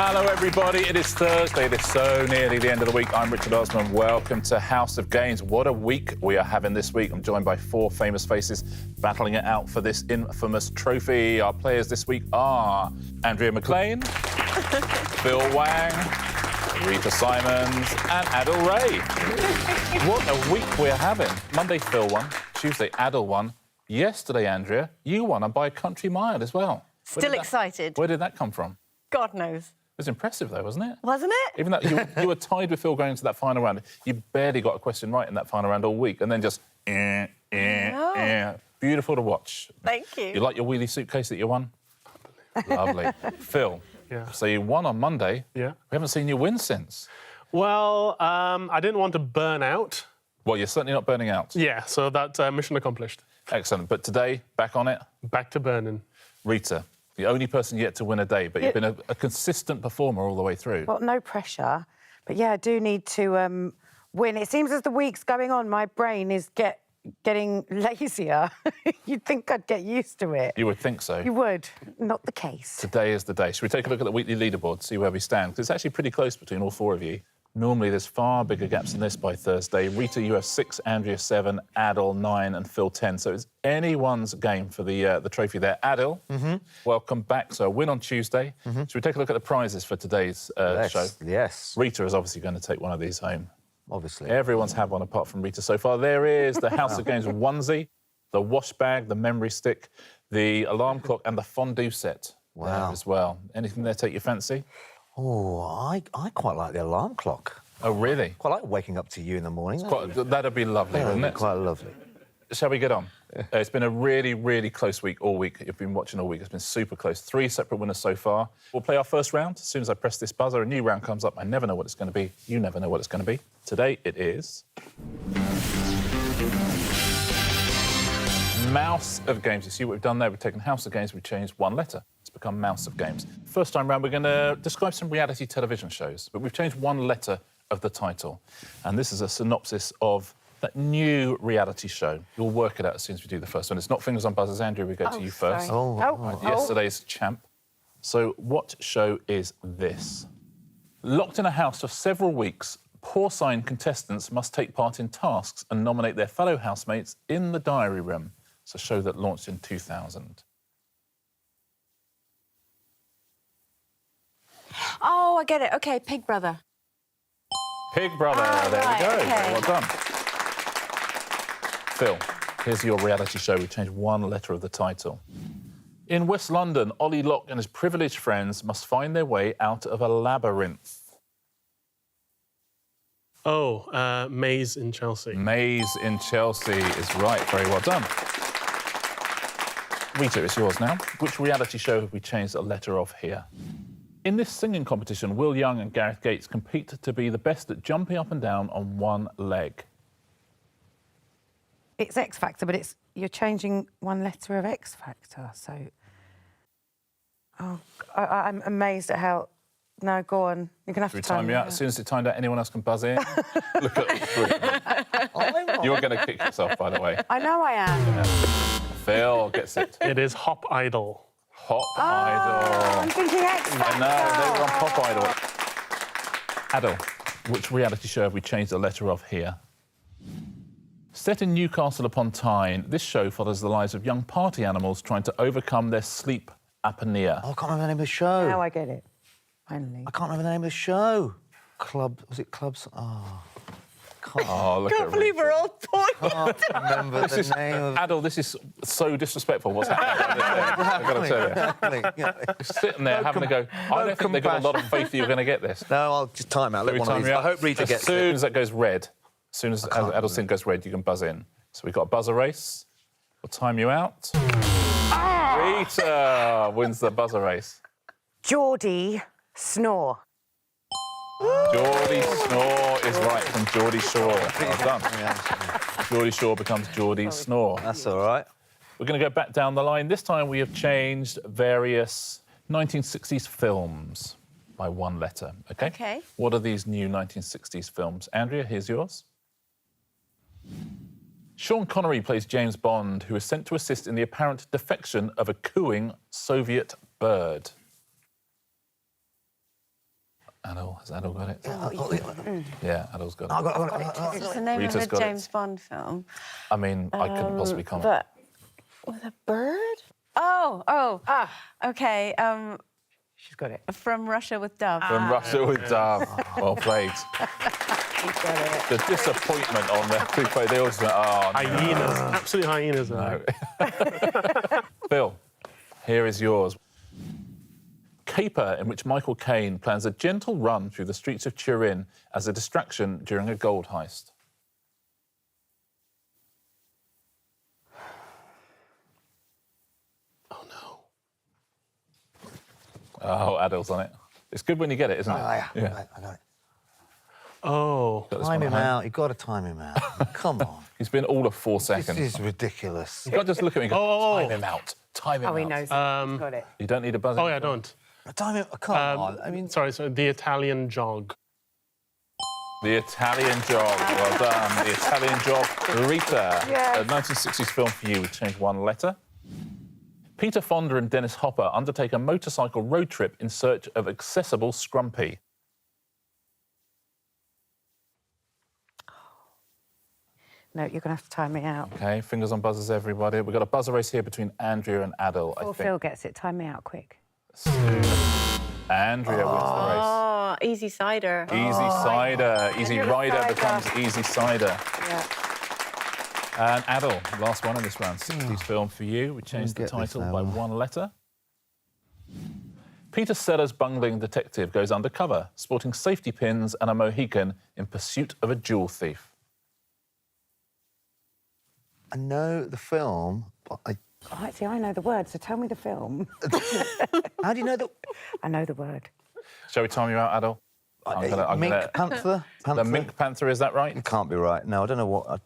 Hello, everybody. It is Thursday. It is so nearly the end of the week. I'm Richard Osman. Welcome to House of Games. What a week we are having this week. I'm joined by four famous faces battling it out for this infamous trophy. Our players this week are Andrea McLean, Phil Wang, Rita Simons and Adil Ray. What a week we're having. Monday, Phil won. Tuesday, Adil won. Yesterday, Andrea, you won, and by a country mile as well. Still excited. Where did that come from? God knows. It was impressive, though, wasn't it? Wasn't it? Even though you were tied with Phil going into that final round. You barely got a question right in that final round all week, and then just... Beautiful to watch. Thank you. You like your wheelie suitcase that you won? Lovely. Phil, yeah. So you won on Monday. Yeah. We haven't seen you win since. Well, I didn't want to burn out. Well, you're certainly not burning out. Yeah, so that's mission accomplished. Excellent. But today, back on it. Back to burning. Rita, the only person yet to win a day, but you've been a consistent performer all the way through. Well, no pressure. But, yeah, I do need to win. It seems as the week's going on, my brain is getting lazier. You'd think I'd get used to it. You would think so. You would. Not the case. Today is the day. Should we take a look at the weekly leaderboard, see where we stand? Because it's actually pretty close between all four of you. Normally, there's far bigger gaps than this by Thursday. Rita, you have 6, Andrea 7, Adil 9 and Phil 10. So it's anyone's game for the trophy there. Adil, welcome back. So a win on Tuesday. Should we take a look at the prizes for today's show? Yes. Rita is obviously going to take one of these home. Obviously. Everyone's had one apart from Rita so far. There is the House of Games onesie, the wash bag, the memory stick, the alarm clock and the fondue set there as well. Anything there take your fancy? Oh, I quite like the alarm clock. Oh, really? Quite like waking up to you in the morning. That'd be lovely, wouldn't it? Quite lovely. Shall we get on? It's been a really, really close week all week. You've been watching all week. It's been super close. 3 separate winners so far. We'll play our first round. As soon as I press this buzzer, a new round comes up. I never know what it's going to be. You never know what it's going to be. Today it is... Mouse of Games. You see what we've done there? We've taken House of Games, we've changed one letter. It's become Mouse of Games. First time round, we're going to describe some reality television shows, but we've changed one letter of the title. And this is a synopsis of that new reality show. You'll work it out as soon as we do the first one. It's not Fingers on Buzzers. Andrew, we go to you first. Oh. Yesterday's champ. So what show is this? Locked in a house for several weeks, porcine contestants must take part in tasks and nominate their fellow housemates in the diary room. It's a show that launched in 2000. Oh, I get it. OK, Pig Brother. Pig Brother, there we go. Okay. Well done. Phil, here's your reality show. We changed one letter of the title. In West London, Ollie Locke and his privileged friends must find their way out of a labyrinth. Oh, Maze in Chelsea. Maze in Chelsea is right. Very well done. Rita, it's yours now. Which reality show have we changed a letter of here? In this singing competition, Will Young and Gareth Gates compete to be the best at jumping up and down on one leg. It's X Factor, but you're changing one letter of X Factor, so... Oh, I'm amazed at how... No, go on. You're going to have to time me out. As soon as it's timed out, anyone else can buzz in. Look at the You're going to kick yourself, by the way. I know I am. Yeah. Phil gets it. It is Hop Idol. Hop Idol. I'm thinking X Factor. No, they were on Pop Idol. Adil, which reality show have we changed the letter of here? Set in Newcastle upon Tyne, this show follows the lives of young party animals trying to overcome their sleep apnea. Oh, I can't remember the name of the show. Now I get it. Finally. I can't remember the name of the show. Was it Clubs? Oh, Look Can't believe we're all pointing. can't remember the name of... Adil, this is so disrespectful. What's happening? I've got to tell you. Yeah. Sitting there having a go. I don't think they've got a lot of faith that you're going to get this. No, I'll just time out. Let one of these. I hope Rita gets it. As soon as that goes red, as soon as Adil's thing goes red, you can buzz in. So we've got a buzzer race. We'll time you out. Rita wins the buzzer race. Geordie Snore. Geordie Snore is right from Geordie Shore. Well done. Geordie Shore becomes Geordie Snore. That's all right. We're going to go back down the line. This time we have changed various 1960s films by one letter, OK? OK. What are these new 1960s films? Andrea, here's yours. Sean Connery plays James Bond, who is sent to assist in the apparent defection of a cooing Soviet bird. Adil, has Adil got it? Oh, Yeah, Adil's got it. I got it. It's the name Rita's of a got it. James Bond film. I mean, I couldn't possibly comment. But with a bird? Oh. Okay. She's got it. From Russia with Dove. From Russia with Dove. Well played. She's got it. The disappointment on their two play. They always went, oh, no. Hyenas. Absolute hyenas. No. Phil, here is yours. Caper in which Michael Caine plans a gentle run through the streets of Turin as a distraction during a gold heist. Oh, no. Oh, Adil's on it. It's good when you get it, isn't it? Yeah. I got it. Oh. Got this Time one him at home. out. You've got to time him out. Come on. He's been all of 4 This seconds. is ridiculous. You can't just look at me and go, Oh. time him out. Time him Oh, he out. knows it. He's got it. You don't need a buzzer. Oh, yeah, I don't. Time him. Come on. I mean, Sorry, so the Italian jog. The Italian Job. Well done. The Italian Job. Rita. Yes. A 1960s film for you. We changed one letter. Peter Fonda and Dennis Hopper undertake a motorcycle road trip in search of accessible scrumpy. No, you're going to have to time me out. Okay, fingers on buzzers, everybody. We've got a buzzer race here between Andrea and Adil, I Before think. Phil gets it, time me out quick. So, Andrea wins Oh, easy cider. the race. Easy cider. Easy Andrea rider cider. becomes easy cider. Yeah. And Adil, last one in this round. 60s film for you. We changed the get this title now. by one letter. Peter Sellers' bungling detective goes undercover, sporting safety pins and a Mohican in pursuit of a jewel thief. I know the film, but Oh, see, I know the word, so tell me the film. how do you know that? I know the word. Shall we time you out, Adil? I'm Mink gonna- Panther? The Mink Panther, is that right? It can't be right. No, I don't know what.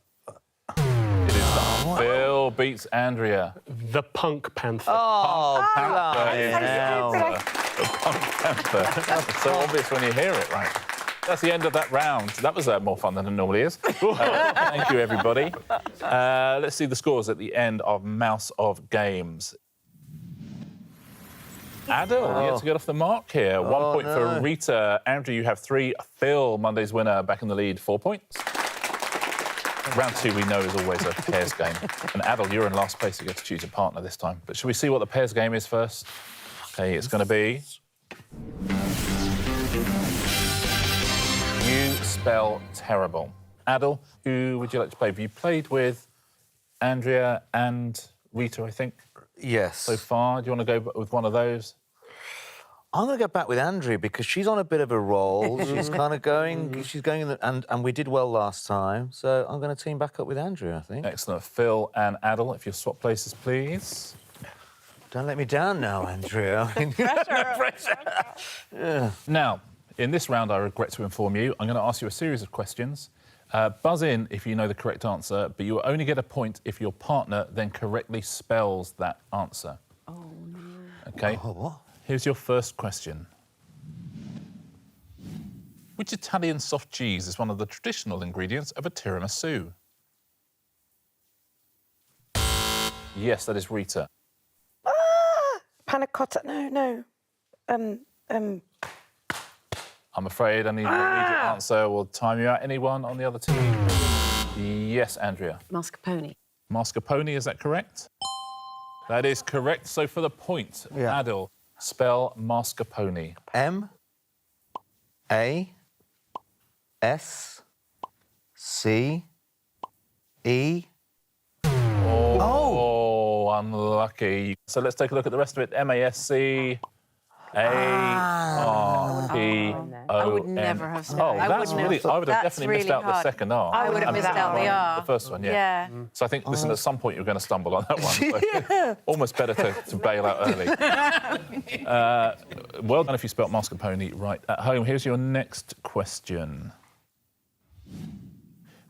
It is not. Phil beats Andrea. The Punk Panther. Oh, Panther is hell. the Punk Panther. It's so obvious when you hear it, right? That's the end of that round. That was more fun than it normally is. Thank you, everybody. Let's see the scores at the end of Mouse of Games. Adil, you have to get off the mark here. 1 point for Rita. Andrew, you have 3. Phil, Monday's winner, back in the lead, 4 points. Round 2, we know, is always a pairs game. And Adil, you're in last place. You get to choose a partner this time. But should we see what the pairs game is first? Okay, it's going to be... You spell terrible. Adil, who would you like to play? Have you played with Andrea and Rita, I think, Yes. so far? Do you want to go with one of those? I'm going to go back with Andrea because she's on a bit of a roll. She's kind of going. She's going, and we did well last time. So I'm going to team back up with Andrea, I think. Excellent. Phil and Adil, if you'll swap places, please. Don't let me down now, Andrea. Now, in this round, I regret to inform you, I'm going to ask you a series of questions. Buzz in if you know the correct answer, but you will only get a point if your partner then correctly spells that answer. Oh, no. OK? Oh, what? Here's your first question. Which Italian soft cheese is one of the traditional ingredients of a tiramisu? Yes, that is Rita. Panna cotta. No. I'm afraid I need an immediate answer. We'll time you out. Anyone on the other team? Yes, Andrea. Mascarpone. Mascarpone, is that correct? That is correct. So for the point, Yeah. Adil, spell mascarpone. M-A-S-C-E. Oh, unlucky. So let's take a look at the rest of it. M-A-S-C-A-R-P-O-N. I would never have spelled Oh, it. that's really... I would have That's definitely missed really out the hard. second R. I would have And missed out the R. The first one, yeah. Yeah. So I think, listen, at some point you're going to stumble on that one. So almost better to bail out early. Well done if you spelt mascarpone right at home. Here's your next question.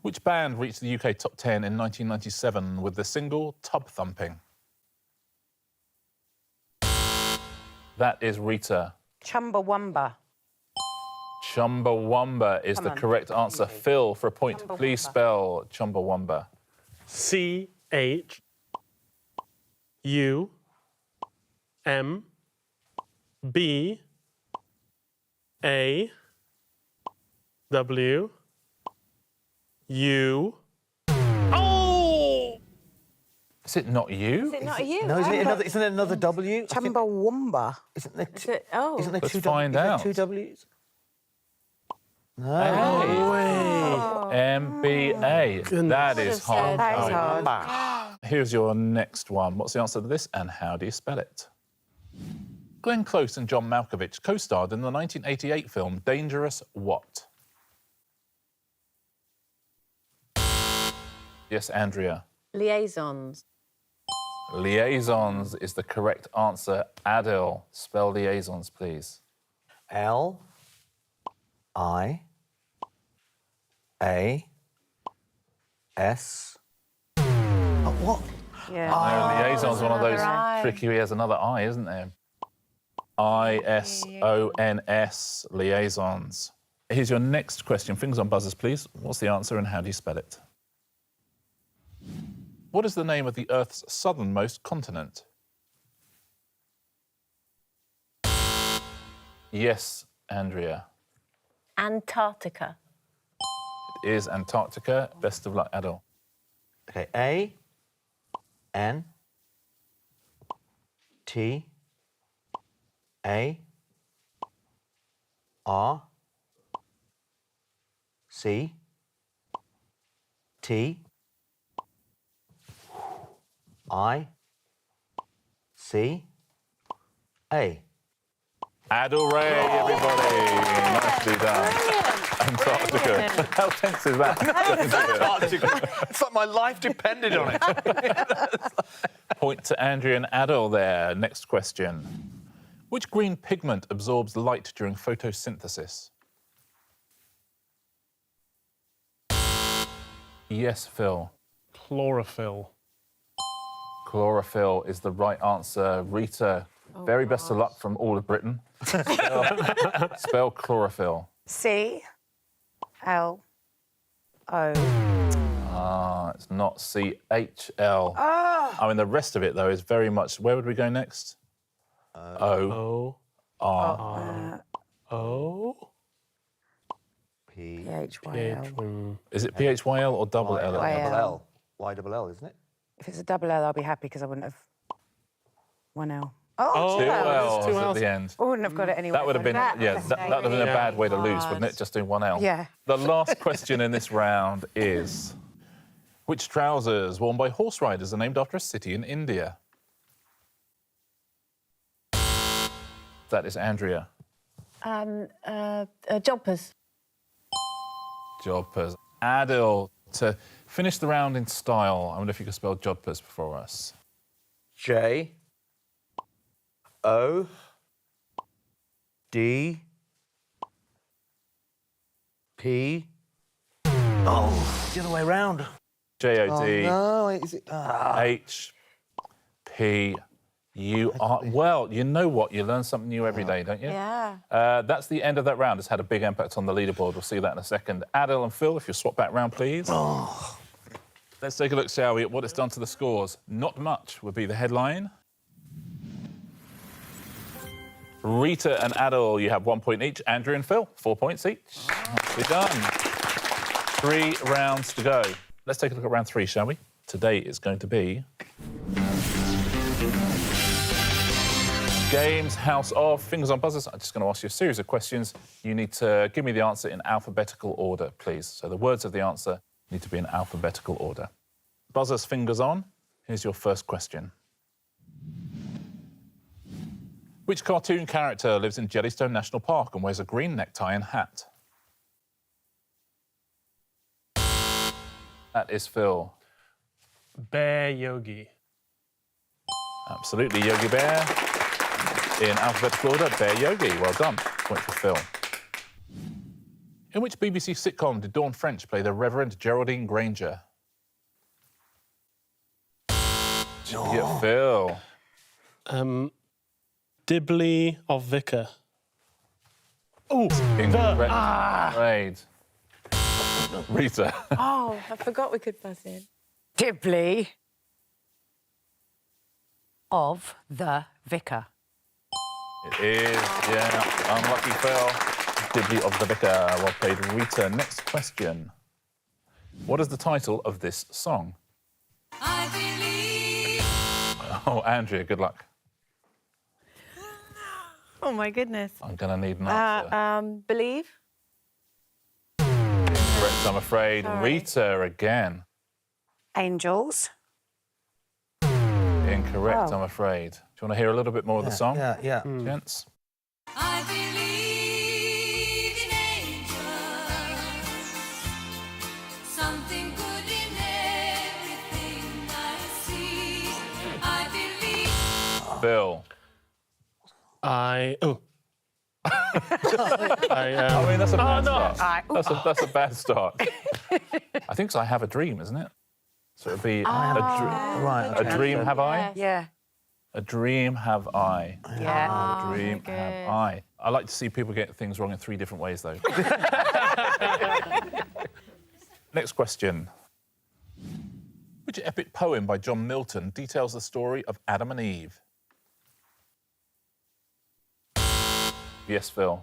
Which band reached the UK top 10 in 1997 with the single Tub Thumping? That is Rita. Chumbawamba. Chumbawamba is the correct answer. Phil, for a point, Chumbawamba. please spell Chumbawamba. C-H-U-M-B-A W. U. Oh! Is it not you? Is it not you? No, isn't it another W? I think- Chumbawamba. Isn't there Is two, it, oh. isn't there Let's two find Is there out. two W's? No. MBA. That is Should have hard. said That is going. hard. Here's your next one. What's the answer to this, and how do you spell it? Glenn Close and John Malkovich co-starred in the 1988 film Dangerous What? Yes, Andrea. Liaisons. Liaisons is the correct answer. Adil, spell liaisons, please. L. I. A. S. Oh, what? Yeah. No, liaison's one of those another I. tricky. He has another I, isn't there? ISONS, liaisons. Here's your next question. Fingers on buzzers, please. What's the answer and how do you spell it? What is the name of the Earth's southernmost continent? Yes, Andrea. Antarctica. It is Antarctica. Best of luck, Adil. Okay. A. N. T. A. R. C. T. I. C. A. Adil Ray, everybody. Nicely done. Antarctica. How tense is that? It's like my life depended on it. Point to Andrea and Adil there. Next question. Which green pigment absorbs light during photosynthesis? Yes, Phil. Chlorophyll. Chlorophyll is the right answer. Rita, very best of luck from all of Britain. Spell chlorophyll. C. L. O. Ah, it's not CHL. I mean, the rest of it, though, is very much... Where would we go next? O. O. R. O. P. P-H-Y-L. Is it PHYL or double L? Y-L. Y double L, isn't it? If it's a double L, I'll be happy because I wouldn't have one L. Oh, Two two L's. L's at the end. I wouldn't have got it anyway. That would have been, that would have been a bad way to lose, hard. wouldn't it? Just doing one L. Yeah. The last question in this round is, which trousers worn by horse riders are named after a city in India? That is Andrea. Jumpers. Jodhpurs. Adil, to finish the round in style, I wonder if you could spell Jodhpurs for us. J. O. D. P. Oh, the other way round. J-O-D. No, is it? H-P-U-R. Well, you know what? You learn something new every day, don't you? Yeah. That's the end of that round. It's had a big impact on the leaderboard. We'll see that in a second. Adil and Phil, if you'll swap back round, please. Let's take a look, shall we, at what it's done to the scores. Not much would be the headline. Rita and Adil, you have 1 point each. Andrew and Phil, 4 points each. Nicely done. 3 rounds to go. Let's take a look at round 3, shall we? Today is going to be... Games House of Fingers on Buzzers. I'm just going to ask you a series of questions. You need to give me the answer in alphabetical order, please. So the words of the answer need to be in alphabetical order. Buzzers, fingers on. Here's your first question. Which cartoon character lives in Jellystone National Park and wears a green necktie and hat? That is Phil. Bear Yogi. Absolutely, Yogi Bear. In alphabetical order, Bear Yogi. Well done. Point for Phil. In which BBC sitcom did Dawn French play the Reverend Geraldine Granger? Yeah, Phil. Dibley of Vicar. Oh, incorrect. Grade. Rita. Oh, I forgot we could buzz in. Dibley of the Vicar. It is, yeah. Unlucky Phil. Dibley of the Vicar. Well played, Rita. Next question. What is the title of this song? I believe. Oh, Andrea, good luck. Oh, my goodness. I'm going to need an answer. Believe? Incorrect, I'm afraid. Sorry. Rita again. Angels. Incorrect, Oh. I'm afraid. Do you want to hear a little bit more of the song? Yeah. Gents? I believe in angels. Something good in everything I see. I believe. Phil. I I mean, that's a bad no. start. That's a bad start. I think it's I Have a Dream, isn't it? So it'd be Right. a dream have I? Yeah. A dream have I. Yeah. A dream have I. I like to see people get things wrong in 3 different ways, though. Next question. Which epic poem by John Milton details the story of Adam and Eve? Yes, Phil.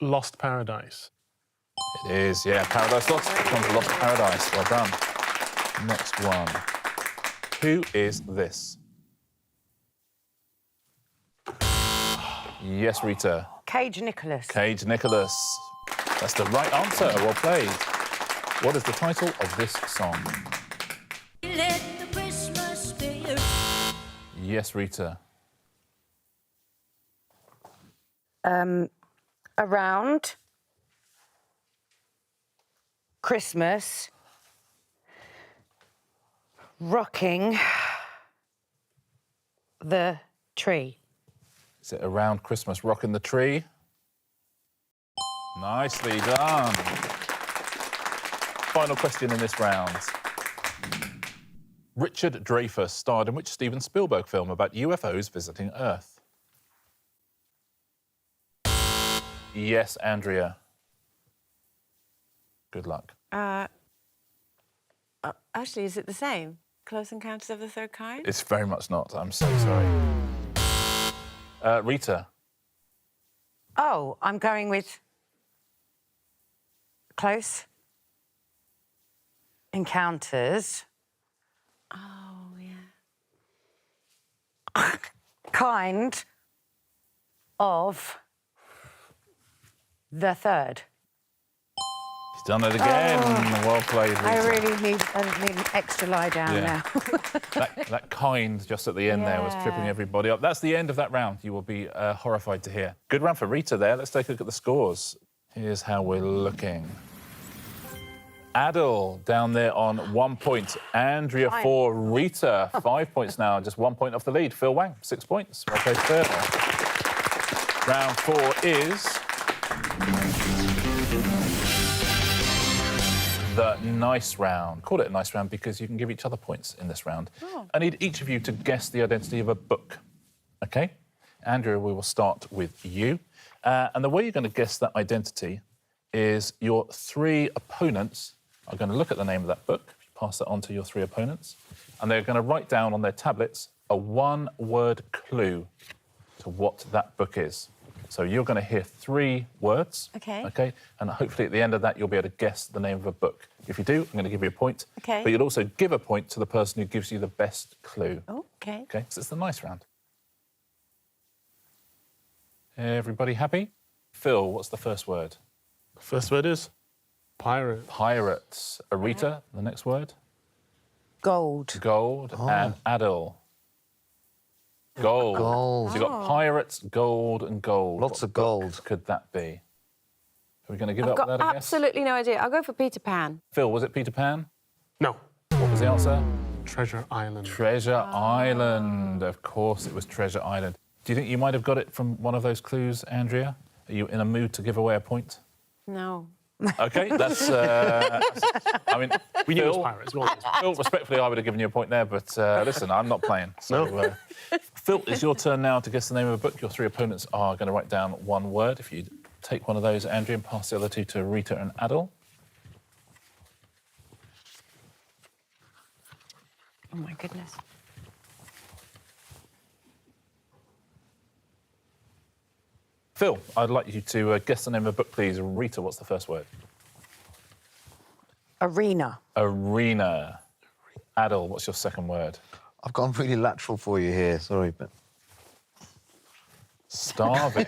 Lost Paradise. It is, yeah. Paradise Lost becomes Lost Paradise. Well done. Next one. Who is this? Yes, Rita. Cage Nicholas. Cage Nicholas. That's the right answer. Well played. What is the title of this song? Let the Christmas spirit. Yes, Rita. Around Christmas, rocking the tree. Is it Around Christmas, Rocking the Tree? Nicely done. Final question in this round. Richard Dreyfuss starred in which Steven Spielberg film about UFOs visiting Earth? Yes, Andrea. Good luck. Actually, is it the same? Close Encounters of the Third Kind? It's very much not. I'm so sorry. Rita. Oh, I'm going with Close Encounters. Oh, yeah. Kind of the third. He's done it again. Well played, Rita. I really need an extra lie down Yeah. now. That kind just at the end there was tripping Yeah. everybody up. That's the end of that round. You will be horrified to hear. Good round for Rita there. Let's take a look at the scores. Here's how we're looking. Adil down there on 1 point. Andrea 4, Rita 5 points now, just 1 point off the lead. Phil Wang 6 points. Well played, Phil. Round 4 is the nice round. Call it a nice round because you can give each other points in this round. I need each of you to guess the identity of a book. Okay? Andrea, we will start with you. And the way you're going to guess that identity is your 3 opponents are going to look at the name of that book, pass it on to your 3 opponents, and they're going to write down on their tablets a 1-word clue to what that book is. So you're going to hear 3 words. Okay. Okay. And hopefully at the end of that, you'll be able to guess the name of a book. If you do, I'm going to give you a point. Okay. But you'll also give a point to the person who gives you the best clue. Okay. Okay. So it's the nice round. Everybody happy? Phil, what's the first word? First word is pirate. Pirates. Rita, the next word? Gold. Gold. And Adil. Gold. Gold. So you've got pirates, gold, and gold. Lots What of gold. book could that be? Are we going to give I've up got that, I guess? absolutely no idea. I'll go for Peter Pan. Phil, was it Peter Pan? No. What was the answer? Treasure Island. Treasure Island. Of course it was Treasure Island. Do you think you might have got it from one of those clues, Andrea? Are you in a mood to give away a point? No. OK, that's... I mean, We knew it was Phil, pirates. We all knew it was pirates. Phil, respectfully, I would have given you a point there, but listen, I'm not playing. So, No. Phil, it's your turn now to guess the name of a book. Your 3 opponents are going to write down 1 word. If you take one of those, Andrea, and pass the other 2 to Rita and Adil. Oh, my goodness. Phil, I'd like you to guess the name of a book, please. Rita, what's the first word? Arena. Arena. Adil, what's your second word? I've gone really lateral for you here, sorry, but... Starving.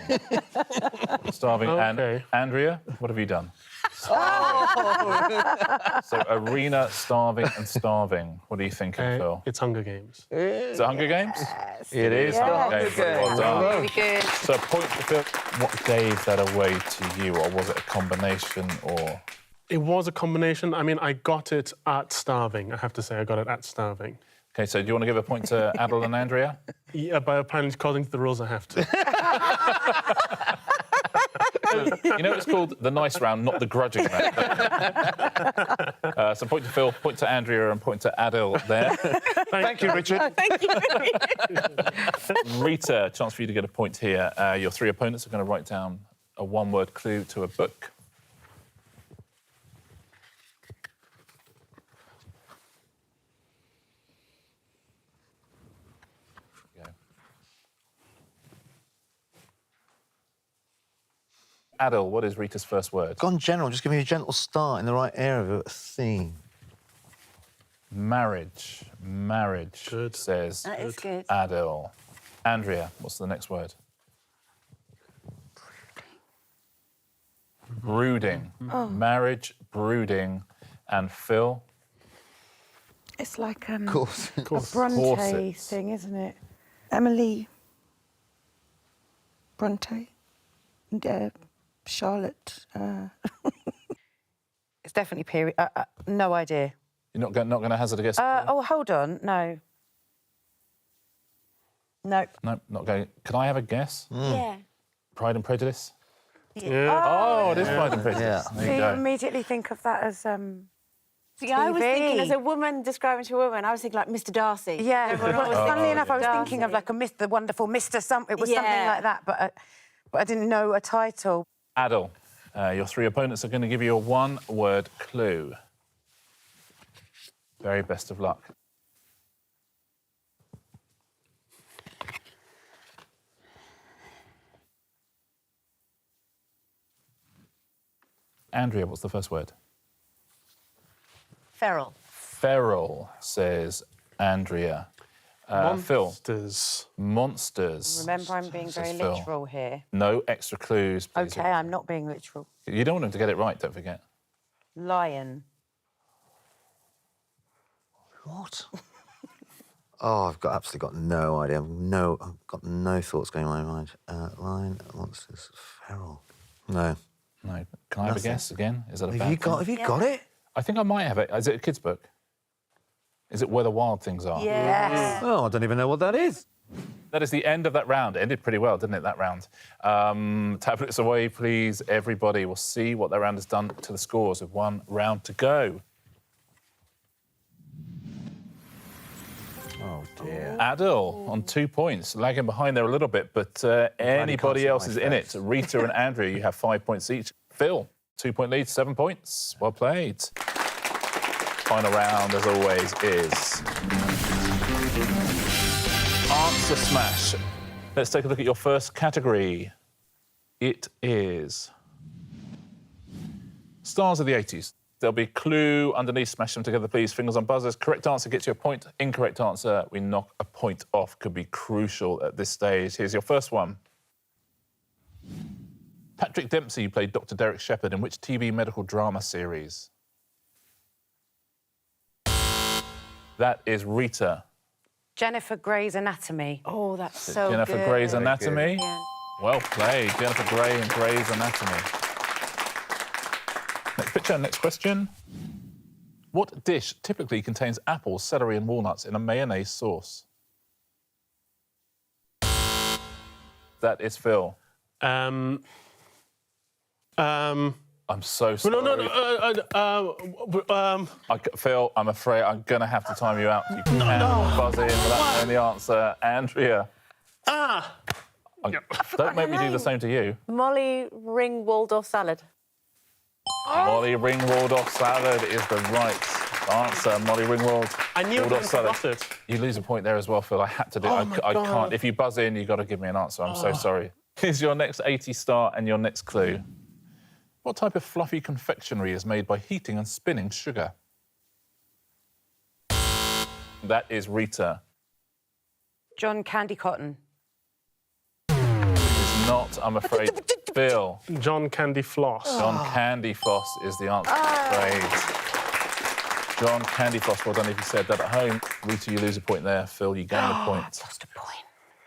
Starving. And Okay. Andrea, what have you done? So arena, starving and starving. What are you thinking, Phil? It's Hunger Games. Is it Hunger Games? It is Yeah. Hunger Games. Well done. Really good. So a point to Phil. What gave that away to you, or was it a combination, or...? It was a combination. I mean, I got it at starving. I have to say, I got it at starving. OK, so do you want to give a point to Adil and Andrea? Yeah, but apparently, according to the rules, I have to. You know it's called the nice round, not the grudging round. So point to Phil, point to Andrea and point to Adil there. Thank you, Richard. Thank you. Rita, chance for you to get a point here. Your three opponents are going to write down a one-word clue to a book. Adil, what is Rita's first word? Gone general, just give me a gentle start in the right area of a theme. Marriage. Marriage, Good. says That is good. Adil. Andrea, what's the next word? Brooding. Marriage, brooding. And Phil? It's like Of course. a Bronte Corsets. thing, isn't it? Emily Bronte and Charlotte. It's definitely period. No idea. You're not going to hazard a guess? Oh, hold on. No. No. No, not going. Can I have a guess? Yeah. Pride and Prejudice? Yeah. Oh, it is Pride and Prejudice. Yeah. There So you you go. immediately think of that as See, I was thinking, as a woman describing to a woman, I was thinking like Mr. Darcy. yeah. Everyone Well, always funnily thinks enough, I was Darcy. thinking of like a Mr. Wonderful Mr. Something. It was something Yeah. like that, but I didn't know a title. Adil, your three opponents are going to give you a one-word clue. Very best of luck. Andrea, what's the first word? Feral. Feral, says Andrea. Phil, Monsters. monsters. Remember, I'm being says very Phil. literal here. No extra clues, please. Okay, I'm not being literal. You don't want them to get it right, don't forget. Lion. What? Oh, I've absolutely got no idea. I've got no thoughts going on in my mind. Lion, monsters, feral. No. No. Can I have a Nothing. guess again? Is that a Have bad you got? thing? Have you got it? I think I might have it. Is it a kid's book? Is it Where the Wild Things Are? Yes. Oh, I don't even know what that is. That is the end of that round. It ended pretty well, didn't it, that round? Tablets away, please, everybody. We'll see what that round has done to the scores with one round to go. Oh dear. Adil on 2 points, lagging behind there a little bit, but anybody see else my is in it. face. Rita and Andrea, you have 5 points each. Phil, 2-point lead, 7 points. Well played. Final round, as always, is Answer Smash. Let's take a look at your first category. It is Stars of the 80s. There'll be a clue underneath. Smash them together, please. Fingers on buzzers. Correct answer gets you a point. Incorrect answer, we knock a point off. Could be crucial at this stage. Here's your first one. Patrick Dempsey played Dr. Derek Shepherd in which TV medical drama series? That is Rita. Jennifer Grey's Anatomy. Oh, that's so Jennifer good. Grey's Anatomy. Yeah. Well played, Jennifer Grey and Grey's Anatomy. Next picture, next question. What dish typically contains apples, celery and walnuts in a mayonnaise sauce? That is Phil. Um, I'm so sorry. Phil, I'm afraid I'm going to have to time you out. You can't buzz in without knowing the answer. Andrea. Don't make me do the same to you. Molly Ring Waldorf salad. Molly Ringwald salad is the right answer. Molly Ringwald. I knew Waldorf I salad. got it. You lose a point there as well, Phil. I had to do it. Oh, my I God. can't. If you buzz in, you've got to give me an answer. I'm so sorry. Here's your next 80 star and your next clue. What type of fluffy confectionery is made by heating and spinning sugar? That is Rita. John Candy Cotton. It's not, I'm afraid. Phil. John Candy Floss. John Candy Floss is the answer, I'm afraid. John Candy Floss, well done if you said that at home. Rita, you lose a point there. Phil, you gain a point. Lost a point.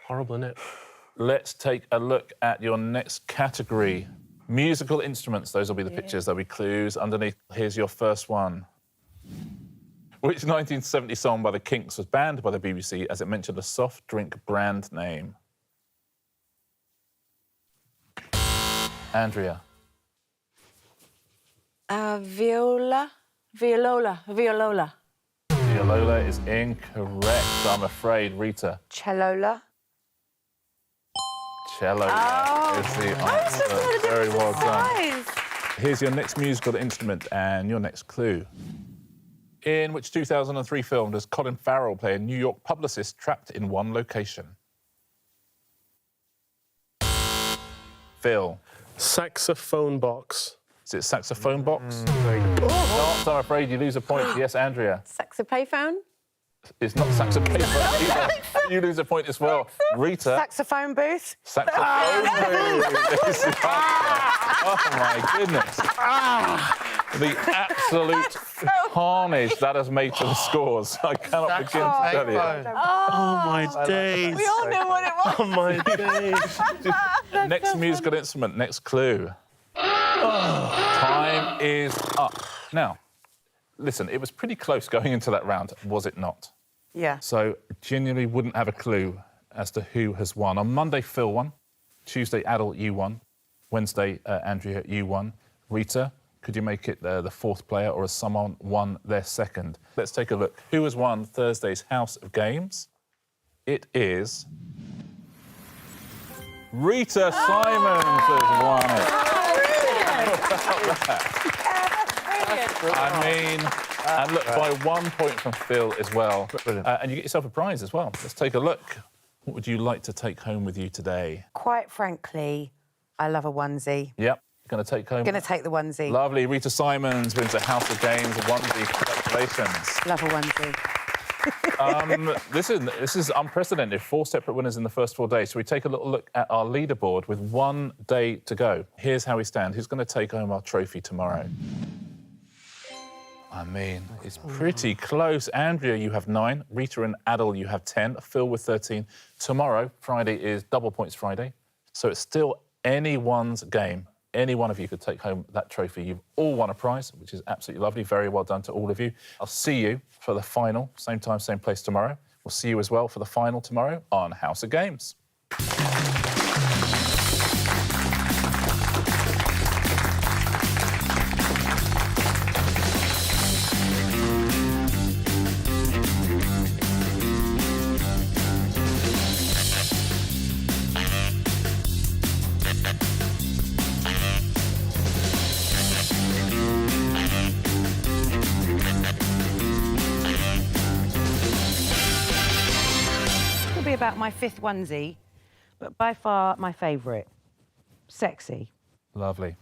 Horrible, isn't it? Let's take a look at your next category. Musical instruments. Those will be the pictures. There'll be clues underneath. Here's your first one. Which 1970 song by the Kinks was banned by the BBC as it mentioned a soft drink brand name? Andrea. Viola. Violola. Violola is incorrect, I'm afraid. Rita. Cellola. Cello is the answer. Very well done. Here's your next musical instrument and your next clue. In which 2003 film does Colin Farrell play a New York publicist trapped in one location? Phil. Saxophone box. Is it saxophone box? There you go. Not, I'm afraid you lose a point. Yes, Andrea. Saxophone. It's not saxophone either. You lose a point as well. Rita. Saxophone booth. Saxophone booth is the answer. Oh, my goodness. The absolute carnage that has made to the scores. I cannot begin to tell you. Oh, my days. We all knew what it was. Oh, my days. Next musical instrument, next clue. Time is up. Now, listen, it was pretty close going into that round, was it not? Yeah. So, genuinely wouldn't have a clue as to who has won. On Monday, Phil won. Tuesday, Adil, you won. Wednesday, Andrea, you won. Rita, could you make it the fourth player, or has someone won their second? Let's take a look. Who has won Thursday's House of Games? It is Rita Simons has won it. I mean, and look, by 1 point from Phil as well. And you get yourself a prize as well. Let's take a look. What would you like to take home with you today? Quite frankly, I love a onesie. Yep. Going to take home? Going to take the onesie. Lovely. Rita Simons wins the House of Games onesie. Congratulations. Love a onesie. This is unprecedented. 4 separate winners in the first 4 days. So we take a little look at our leaderboard with 1 day to go. Here's how we stand. Who's going to take home our trophy tomorrow? I mean, it's pretty close. Andrea, you have 9. Rita and Adil, you have 10. Phil with 13. Tomorrow, Friday, is Double Points Friday. So it's still anyone's game. Any one of you could take home that trophy. You've all won a prize, which is absolutely lovely. Very well done to all of you. I'll see you for the final, same time, same place tomorrow. We'll see you as well for the final tomorrow on House of Games. About my 5th onesie, but by far my favourite. Sexy. Lovely.